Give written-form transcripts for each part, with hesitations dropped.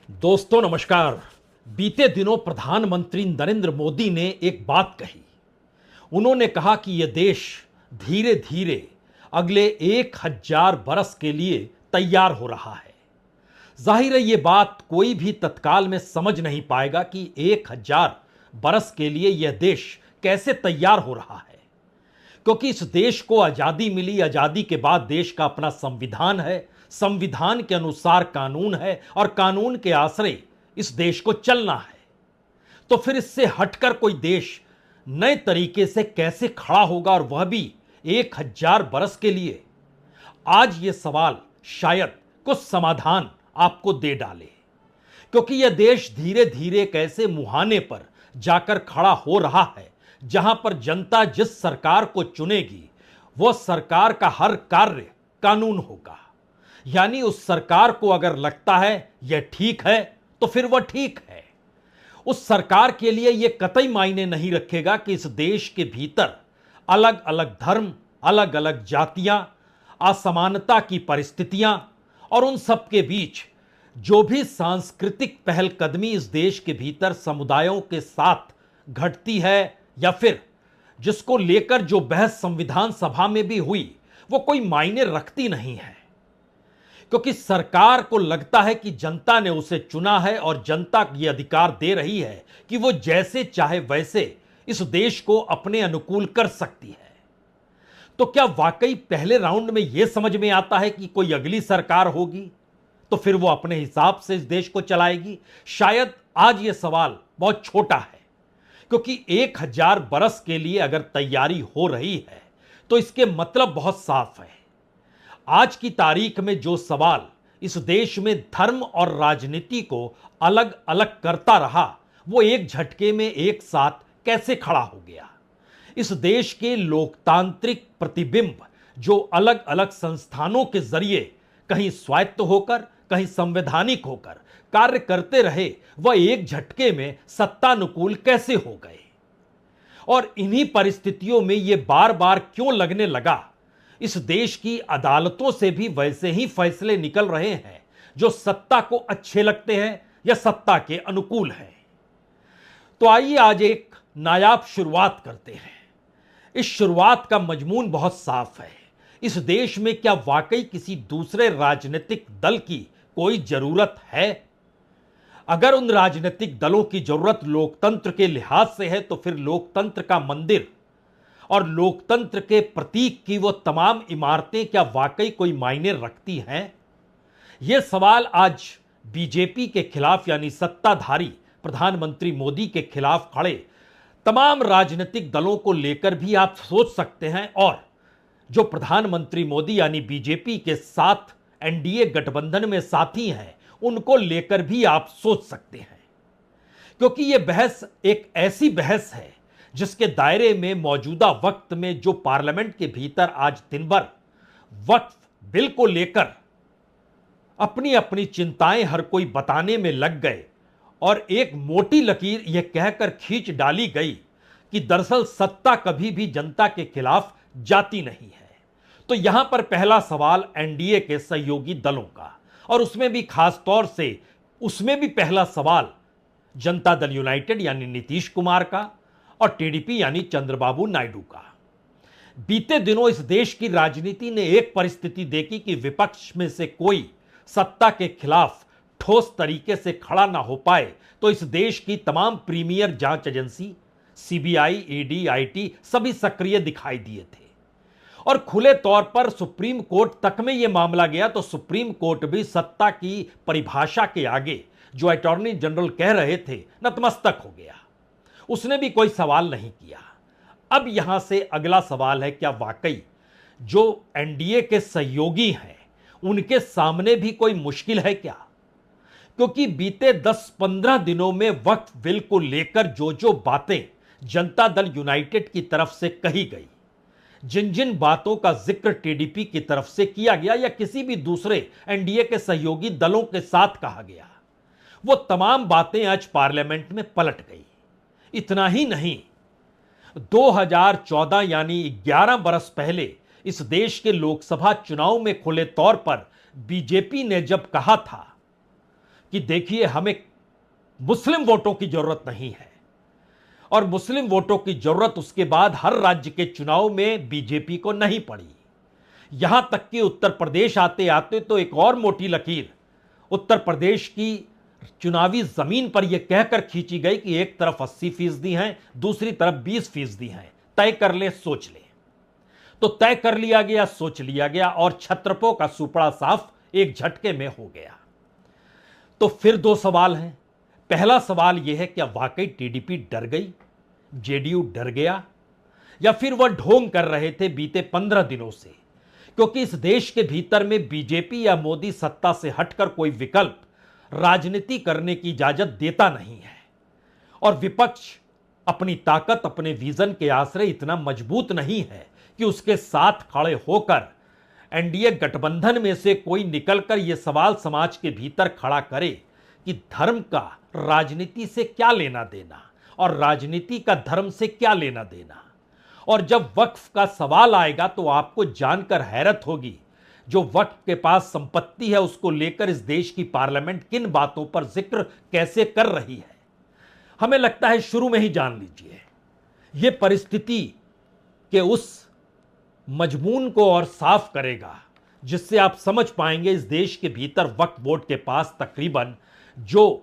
दोस्तों नमस्कार। बीते दिनों प्रधानमंत्री नरेंद्र मोदी ने एक बात कही। उन्होंने कहा कि यह देश धीरे धीरे अगले 1000 बरस के लिए तैयार हो रहा है। जाहिर है यह बात कोई भी तत्काल में समझ नहीं पाएगा कि 1000 बरस के लिए यह देश कैसे तैयार हो रहा है, क्योंकि इस देश को आजादी मिली। आजादी के बाद देश का अपना संविधान है, संविधान के अनुसार कानून है और कानून के आश्रय इस देश को चलना है। तो फिर इससे हटकर कोई देश नए तरीके से कैसे खड़ा होगा, और वह भी 1000 बरस के लिए? आज यह सवाल शायद कुछ समाधान आपको दे डाले, क्योंकि यह देश धीरे धीरे कैसे मुहाने पर जाकर खड़ा हो रहा है, जहां पर जनता जिस सरकार को चुनेगी वह सरकार का हर कार्य कानून होगा। यानी उस सरकार को अगर लगता है यह ठीक है तो फिर वह ठीक है। उस सरकार के लिए यह कतई मायने नहीं रखेगा कि इस देश के भीतर अलग अलग धर्म, अलग अलग जातियां, असमानता की परिस्थितियां और उन सब के बीच जो भी सांस्कृतिक पहलकदमी इस देश के भीतर समुदायों के साथ घटती है, या फिर जिसको लेकर जो बहस संविधान सभा में भी हुई, वो कोई मायने रखती नहीं है। क्योंकि सरकार को लगता है कि जनता ने उसे चुना है और जनता ये अधिकार दे रही है कि वो जैसे चाहे वैसे इस देश को अपने अनुकूल कर सकती है। तो क्या वाकई पहले राउंड में यह समझ में आता है कि कोई अगली सरकार होगी तो फिर वो अपने हिसाब से इस देश को चलाएगी? शायद आज यह सवाल बहुत छोटा है, क्योंकि 1000 बरस के लिए अगर तैयारी हो रही है तो इसके मतलब बहुत साफ है। आज की तारीख में जो सवाल इस देश में धर्म और राजनीति को अलग अलग करता रहा, वो एक झटके में एक साथ कैसे खड़ा हो गया। इस देश के लोकतांत्रिक प्रतिबिंब जो अलग अलग संस्थानों के जरिए कहीं स्वायत्त होकर, कहीं संवैधानिक होकर कार्य करते रहे, वह एक झटके में सत्तानुकूल कैसे हो गए। और इन्हीं परिस्थितियों में यह बार बार क्यों लगने लगा इस देश की अदालतों से भी वैसे ही फैसले निकल रहे हैं जो सत्ता को अच्छे लगते हैं या सत्ता के अनुकूल हैं। तो आइए आज एक नायाब शुरुआत करते हैं। इस शुरुआत का मजमून बहुत साफ है। इस देश में क्या वाकई किसी दूसरे राजनीतिक दल की कोई जरूरत है? अगर उन राजनीतिक दलों की जरूरत लोकतंत्र के लिहाज से है तो फिर लोकतंत्र का मंदिर और लोकतंत्र के प्रतीक की वो तमाम इमारतें क्या वाकई कोई मायने रखती हैं? यह सवाल आज बीजेपी के खिलाफ, यानी सत्ताधारी प्रधानमंत्री मोदी के खिलाफ खड़े तमाम राजनीतिक दलों को लेकर भी आप सोच सकते हैं, और जो प्रधानमंत्री मोदी यानी बीजेपी के साथ एनडीए गठबंधन में साथी हैं उनको लेकर भी आप सोच सकते हैं। क्योंकि यह बहस एक ऐसी बहस है जिसके दायरे में मौजूदा वक्त में जो पार्लियामेंट के भीतर आज दिन भर वक्फ बिल को लेकर अपनी अपनी चिंताएं हर कोई बताने में लग गए, और एक मोटी लकीर यह कहकर खींच डाली गई कि दरअसल सत्ता कभी भी जनता के खिलाफ जाती नहीं है। तो यहां पर पहला सवाल एनडीए के सहयोगी दलों का, और उसमें भी खास तौर से उसमें भी पहला सवाल जनता दल यूनाइटेड यानी नीतीश कुमार का और टीडीपी यानी चंद्रबाबू नायडू का। बीते दिनों इस देश की राजनीति ने एक परिस्थिति देखी कि विपक्ष में से कोई सत्ता के खिलाफ ठोस तरीके से खड़ा ना हो पाए तो इस देश की तमाम प्रीमियर जांच एजेंसी सीबीआई, ईडी, आईटी सभी सक्रिय दिखाई दिए थे, और खुले तौर पर सुप्रीम कोर्ट तक में यह मामला गया तो सुप्रीम कोर्ट भी सत्ता की परिभाषा के आगे जो अटॉर्नी जनरल कह रहे थे नतमस्तक हो गया। उसने भी कोई सवाल नहीं किया। अब यहां से अगला सवाल है, क्या वाकई जो एनडीए के सहयोगी हैं उनके सामने भी कोई मुश्किल है क्या? क्योंकि बीते 10-15 दिनों में वक्फ बिल को लेकर जो जो बातें जनता दल यूनाइटेड की तरफ से कही गई, जिन जिन बातों का जिक्र टीडीपी की तरफ से किया गया या किसी भी दूसरे एनडीए के सहयोगी दलों के साथ कहा गया, वो तमाम बातें आज पार्लियामेंट में पलट गई। इतना ही नहीं, 2014 यानी 11 बरस पहले इस देश के लोकसभा चुनाव में खुले तौर पर बीजेपी ने जब कहा था कि देखिए हमें मुस्लिम वोटों की जरूरत नहीं है, और मुस्लिम वोटों की जरूरत उसके बाद हर राज्य के चुनाव में बीजेपी को नहीं पड़ी। यहां तक कि उत्तर प्रदेश आते आते तो एक और मोटी लकीर उत्तर प्रदेश की चुनावी जमीन पर यह कहकर खींची गई कि एक तरफ 80% हैं, दूसरी तरफ 20% हैं, तय कर ले सोच ले। तो तय कर लिया गया, सोच लिया गया, और छत्रपों का सुपड़ा साफ एक झटके में हो गया। तो फिर दो सवाल हैं। पहला सवाल यह है, क्या वाकई टीडीपी डर गई, जेडीयू डर गया, या फिर वह ढोंग कर रहे थे बीते 15 दिनों से? क्योंकि इस देश के भीतर में बीजेपी या मोदी सत्ता से हटकर कोई विकल्प राजनीति करने की इजाजत देता नहीं है, और विपक्ष अपनी ताकत, अपने विजन के आश्रय इतना मजबूत नहीं है कि उसके साथ खड़े होकर एनडीए गठबंधन में से कोई निकलकर यह सवाल समाज के भीतर खड़ा करे कि धर्म का राजनीति से क्या लेना देना, और राजनीति का धर्म से क्या लेना देना। और जब वक्फ का सवाल आएगा तो आपको जानकर हैरत होगी, जो वक्फ के पास संपत्ति है उसको लेकर इस देश की पार्लियामेंट किन बातों पर जिक्र कैसे कर रही है। हमें लगता है शुरू में ही जान लीजिए, यह परिस्थिति के उस मजमून को और साफ करेगा जिससे आप समझ पाएंगे इस देश के भीतर वक्फ बोर्ड के पास तकरीबन जो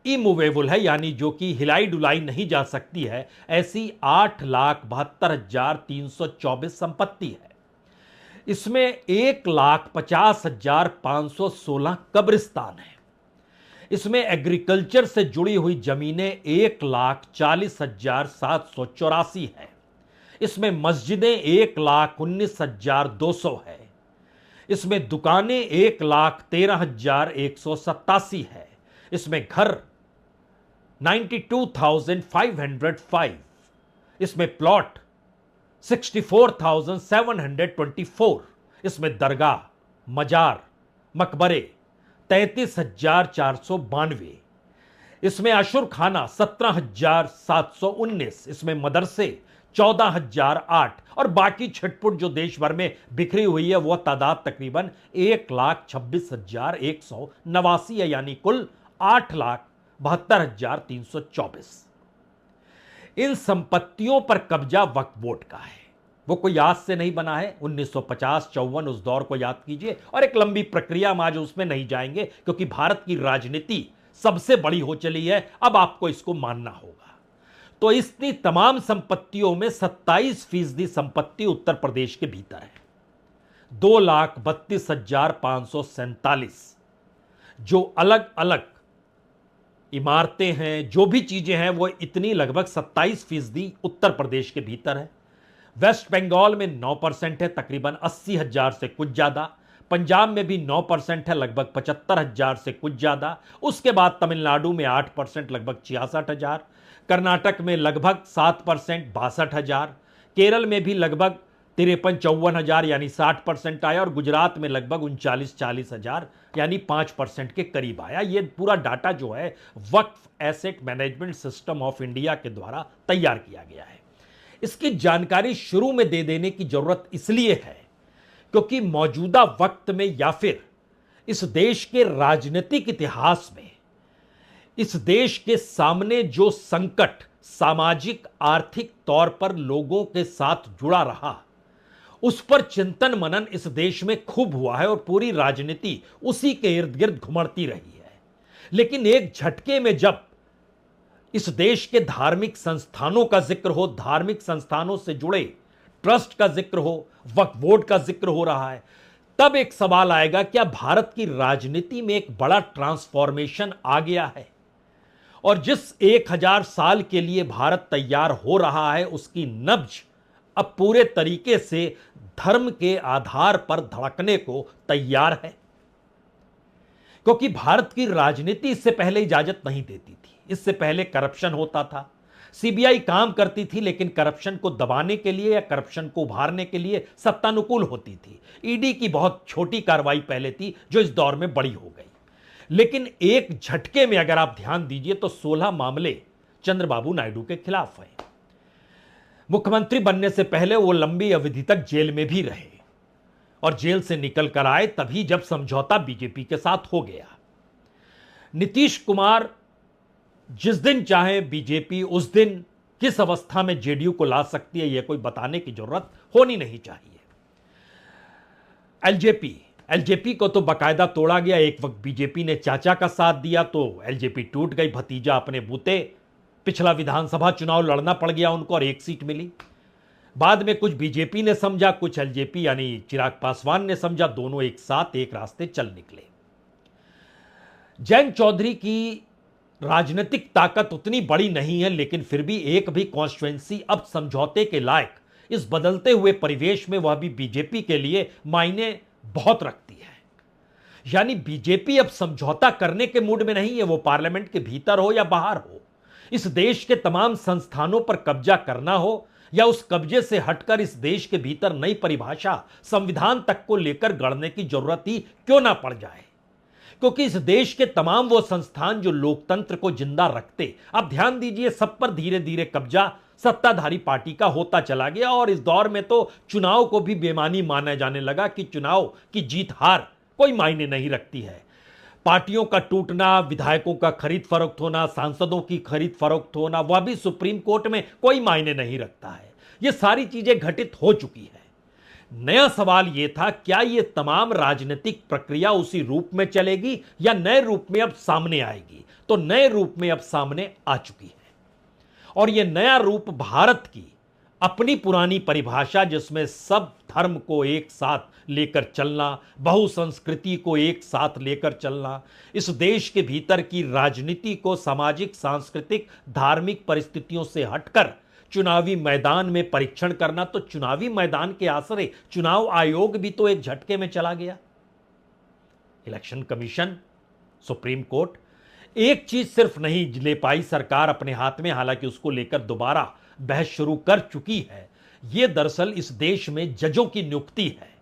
इमूवेबल है, यानी जो कि हिलाई डुलाई नहीं जा सकती है, ऐसी 8,72,324 संपत्ति है। इसमें 1,50,516 कब्रिस्तान है। इसमें एग्रीकल्चर से जुड़ी हुई जमीनें 1,40,784 है। इसमें मस्जिदें 1,19,200 है। इसमें दुकानें 1,13,187 है। इसमें घर 92,505। इसमें प्लॉट 64,724। इसमें दरगाह, मजार, मकबरे 33,492। इसमें अशुर खाना 17,719। इसमें मदरसे 14,008, और बाकी छिटपुट जो देश भर में बिखरी हुई है वह तादाद तकरीबन 1,26,189 है, यानी कुल 8,72,324। इन संपत्तियों पर कब्जा वक्फ बोर्ड का है। वो कोई आज से नहीं बना है, 1950-54 उस दौर को याद कीजिए, और एक लंबी प्रक्रिया में आज उसमें नहीं जाएंगे क्योंकि भारत की राजनीति सबसे बड़ी हो चली है, अब आपको इसको मानना होगा। तो इतनी तमाम संपत्तियों में 27% संपत्ति उत्तर प्रदेश के भीतर है। 2,32,547 जो अलग अलग इमारतें हैं, जो भी चीजें हैं, वो इतनी लगभग 27% उत्तर प्रदेश के भीतर है। वेस्ट बंगाल में 9% है, तकरीबन 80,000 से कुछ ज्यादा। पंजाब में भी 9% है, लगभग 75,000 से कुछ ज्यादा। उसके बाद तमिलनाडु में 8%, लगभग 66,000। कर्नाटक में लगभग 7%, 62,000। केरल में भी लगभग 53-54,000 यानी 60% आया, और गुजरात में लगभग 39-40,000 यानी 5% के करीब आया। ये पूरा डाटा जो है Waqf asset management system of India के द्वारा तैयार किया गया है। इसकी जानकारी शुरू में दे देने की जरूरत इसलिए है क्योंकि मौजूदा वक्त में या फिर इस देश के राजनीतिक इतिहास में इस देश के सामने जो संकट सामाजिक आर्थिक तौर पर लोगों के साथ जुड़ा रहा, उस पर चिंतन मनन इस देश में खूब हुआ है और पूरी राजनीति उसी के इर्द गिर्द घुमड़ती रही है। लेकिन एक झटके में जब इस देश के धार्मिक संस्थानों का जिक्र हो, धार्मिक संस्थानों से जुड़े ट्रस्ट का जिक्र हो, वक्फ बोर्ड का जिक्र हो रहा है, तब एक सवाल आएगा, क्या भारत की राजनीति में एक बड़ा ट्रांसफॉर्मेशन आ गया है? और जिस 1000 साल के लिए भारत तैयार हो रहा है, उसकी नब्ज अब पूरे तरीके से धर्म के आधार पर धड़कने को तैयार है। क्योंकि भारत की राजनीति इससे पहले इजाजत नहीं देती थी। इससे पहले करप्शन होता था, सीबीआई काम करती थी, लेकिन करप्शन को दबाने के लिए या करप्शन को उभारने के लिए सत्तानुकूल होती थी। ईडी की बहुत छोटी कार्रवाई पहले थी जो इस दौर में बड़ी हो गई। लेकिन एक झटके में अगर आप ध्यान दीजिए तो 16 मामले चंद्रबाबू नायडू के खिलाफ हैं। मुख्यमंत्री बनने से पहले वो लंबी अवधि तक जेल में भी रहे और जेल से निकल कर आए तभी जब समझौता बीजेपी के साथ हो गया। नीतीश कुमार जिस दिन चाहे बीजेपी उस दिन किस अवस्था में जेडीयू को ला सकती है, यह कोई बताने की जरूरत होनी नहीं चाहिए। एलजेपी को तो बाकायदा तोड़ा गया। एक वक्त बीजेपी ने चाचा का साथ दिया तो एलजेपी टूट गई, भतीजा अपने बूते। पिछला विधानसभा चुनाव लड़ना पड़ गया उनको और एक सीट मिली। बाद में कुछ बीजेपी ने समझा, कुछ एलजेपी यानी चिराग पासवान ने समझा, दोनों एक साथ एक रास्ते चल निकले। जयंत चौधरी की राजनीतिक ताकत उतनी बड़ी नहीं है, लेकिन फिर भी एक भी कॉन्स्टिट्यूएंसी अब समझौते के लायक इस बदलते हुए परिवेश में वह भी बीजेपी के लिए मायने बहुत रखती है। यानी बीजेपी अब समझौता करने के मूड में नहीं है, वो पार्लियामेंट के भीतर हो या बाहर हो। इस देश के तमाम संस्थानों पर कब्जा करना हो या उस कब्जे से हटकर इस देश के भीतर नई परिभाषा संविधान तक को लेकर गढ़ने की जरूरत ही क्यों ना पड़ जाए, क्योंकि इस देश के तमाम वो संस्थान जो लोकतंत्र को जिंदा रखते, आप ध्यान दीजिए, सब पर धीरे धीरे कब्जा सत्ताधारी पार्टी का होता चला गया। और इस दौर में तो चुनाव को भी बेमानी माना जाने लगा कि चुनाव की जीत हार कोई मायने नहीं रखती है। पार्टियों का टूटना, विधायकों का खरीद फरोख्त होना, सांसदों की खरीद फरोख्त होना, वह भी सुप्रीम कोर्ट में कोई मायने नहीं रखता है। यह सारी चीजें घटित हो चुकी है। नया सवाल यह था, क्या यह तमाम राजनीतिक प्रक्रिया उसी रूप में चलेगी या नए रूप में अब सामने आएगी? तो नए रूप में अब सामने आ चुकी है और यह नया रूप भारत की अपनी पुरानी परिभाषा, जिसमें सब धर्म को एक साथ लेकर चलना, बहुसंस्कृति को एक साथ लेकर चलना, इस देश के भीतर की राजनीति को सामाजिक, सांस्कृतिक, धार्मिक परिस्थितियों से हटकर चुनावी मैदान में परीक्षण करना। तो चुनावी मैदान के आसरे चुनाव आयोग भी तो एक झटके में चला गया। इलेक्शन कमीशन, सुप्रीम कोर्ट, एक चीज सिर्फ नहीं ले पाई सरकार अपने हाथ में, हालांकि उसको लेकर दोबारा बहस शुरू कर चुकी है। यह दरअसल इस देश में जजों की नियुक्ति है।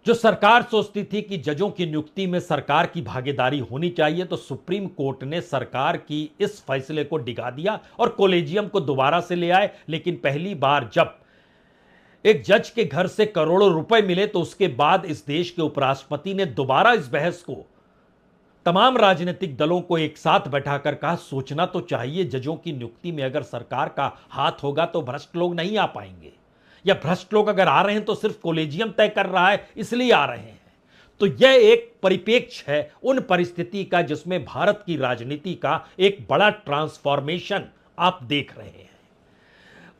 जो सरकार सोचती थी कि जजों की नियुक्ति में सरकार की भागीदारी होनी चाहिए, तो सुप्रीम कोर्ट ने सरकार की इस फैसले को डिगा दिया और कॉलेजियम को दोबारा से ले आए। लेकिन पहली बार जब एक जज के घर से करोड़ों रुपए मिले, तो उसके बाद इस देश के उपराष्ट्रपति ने दोबारा इस बहस को तमाम राजनीतिक दलों को एक साथ बैठाकर कहा, सोचना तो चाहिए, जजों की नियुक्ति में अगर सरकार का हाथ होगा तो भ्रष्ट लोग नहीं आ पाएंगे, या भ्रष्ट लोग अगर आ रहे हैं तो सिर्फ कॉलेजियम तय कर रहा है इसलिए आ रहे हैं। तो यह एक परिप्रेक्ष्य है उन परिस्थिति का जिसमें भारत की राजनीति का एक बड़ा ट्रांसफॉर्मेशन आप देख रहे हैं।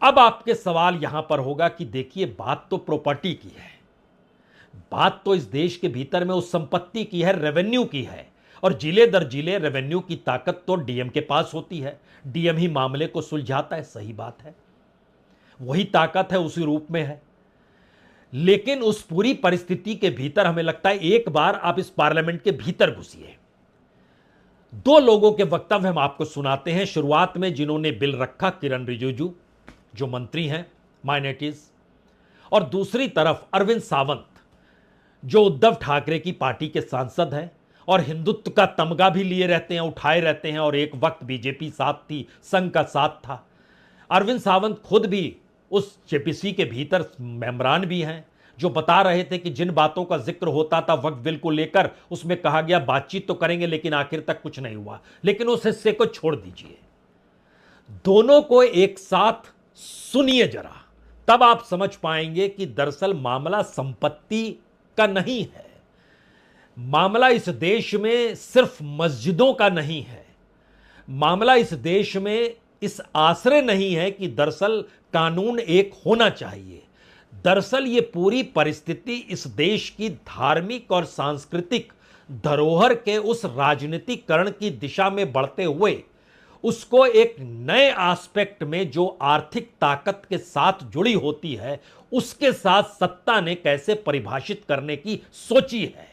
अब आपके सवाल यहां पर होगा कि देखिए, बात तो प्रॉपर्टी की है, बात तो इस देश के भीतर में उस संपत्ति की है, रेवेन्यू की है, और जिले दर जिले रेवेन्यू की ताकत तो डीएम के पास होती है। डीएम ही मामले को सुलझाता है, सही बात है, वही ताकत है, उसी रूप में है। लेकिन उस पूरी परिस्थिति के भीतर हमें लगता है एक बार आप इस पार्लियामेंट के भीतर घुसिए। दो लोगों के वक्तव्य हम आपको सुनाते हैं। शुरुआत में जिन्होंने बिल रखा, किरण रिजिजू जो मंत्री हैं माइनॉरिटीज, और दूसरी तरफ अरविंद सावंत जो उद्धव ठाकरे की पार्टी के सांसद हैं और हिंदुत्व का तमगा भी लिए रहते हैं, उठाए रहते हैं, और एक वक्त बीजेपी साथ थी, संघ का साथ था। अरविंद सावंत खुद भी उस जेपीसी के भीतर मेंबरान भी हैं, जो बता रहे थे कि जिन बातों का जिक्र होता था वक्फ बिल को लेकर, उसमें कहा गया बातचीत तो करेंगे लेकिन आखिर तक कुछ नहीं हुआ। लेकिन उस हिस्से को छोड़ दीजिए, दोनों को एक साथ सुनिए जरा, तब आप समझ पाएंगे कि दरअसल मामला संपत्ति का नहीं है। मामला इस देश में सिर्फ मस्जिदों का नहीं है। मामला इस देश में इस आश्रय नहीं है कि दरअसल कानून एक होना चाहिए। दरअसल ये पूरी परिस्थिति इस देश की धार्मिक और सांस्कृतिक धरोहर के उस राजनीतिकरण की दिशा में बढ़ते हुए उसको एक नए एस्पेक्ट में जो आर्थिक ताकत के साथ जुड़ी होती है, उसके साथ सत्ता ने कैसे परिभाषित करने की सोची है।